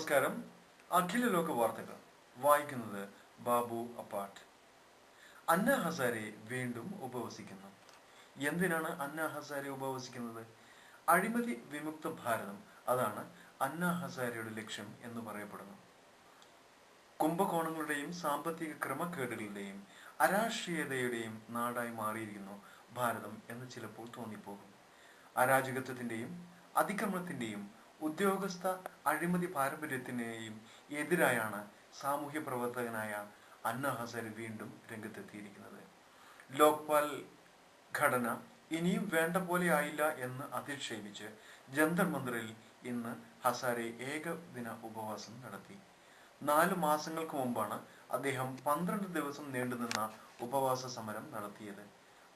നമസ്കാരം. അഖില ലോക വാർത്തകൾ വായിക്കുന്നത് ബാബു അപ്പാട്ട്. അന്ന ഹസാരെ വീണ്ടും ഉപവസിക്കുന്നു. എന്തിനാണ് അന്ന ഹസാരെ ഉപവസിക്കുന്നത്? അഴിമതി വിമുക്ത ഭാരതം, അതാണ് അന്ന ഹസാരെയുടെ ലക്ഷ്യം എന്ന് പറയപ്പെടുന്നു. കുംഭകോണങ്ങളുടെയും സാമ്പത്തിക ക്രമക്കേടുകളുടെയും അരാഷ്ട്രീയതയുടെയും നാടായി മാറിയിരിക്കുന്നു ഭാരതം എന്ന് ചിലപ്പോൾ തോന്നിപ്പോകും. അരാജകത്വത്തിന്റെയും അതിക്രമത്തിന്റെയും ഉദ്യോഗസ്ഥ അഴിമതി പാരമ്പര്യത്തിനെയും എതിരായാണ് സാമൂഹ്യ പ്രവർത്തകനായ അന്ന ഹസാരെ വീണ്ടും രംഗത്തെത്തിയിരിക്കുന്നത്. ലോക്പാൽ ഘടന ഇനിയും വേണ്ട പോലെ ആയില്ല എന്ന് അധിക്ഷേപിച്ച് ജന്തർ മന്ദിറിൽ ഇന്ന് ഹസാരെ ഏകദിന ഉപവാസം നടത്തി. 4 മാസങ്ങൾക്ക് മുമ്പാണ് അദ്ദേഹം 12 ദിവസം നീണ്ടുനിന്ന ഉപവാസ സമരം നടത്തിയത്.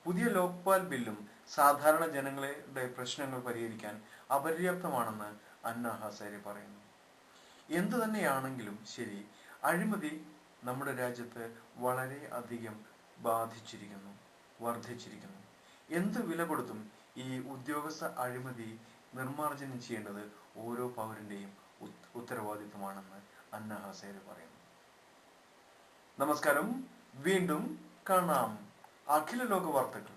പുതിയ ലോക്പാൽ ബില്ലും സാധാരണ ജനങ്ങളുടെ പ്രശ്നങ്ങൾ പരിഹരിക്കാൻ അപര്യാപ്തമാണെന്ന് അന്ന ഹസാരെ പറയുന്നു. എന്തു തന്നെയാണെങ്കിലും ശരി, അഴിമതി നമ്മുടെ രാജ്യത്ത് വളരെ അധികം വർദ്ധിച്ചിരിക്കുന്നു. എന്ത് വില കൊടുത്തും ഈ ഉദ്യോഗസ്ഥ അഴിമതി നിർമ്മാർജ്ജനം ചെയ്യേണ്ടത് ഓരോ പൗരന്റെയും ഉത്തരവാദിത്വമാണെന്ന് അന്ന ഹസാരെ പറയുന്നു. നമസ്കാരം. വീണ്ടും കാണാം. അഖില ലോക വാർത്തകൾ.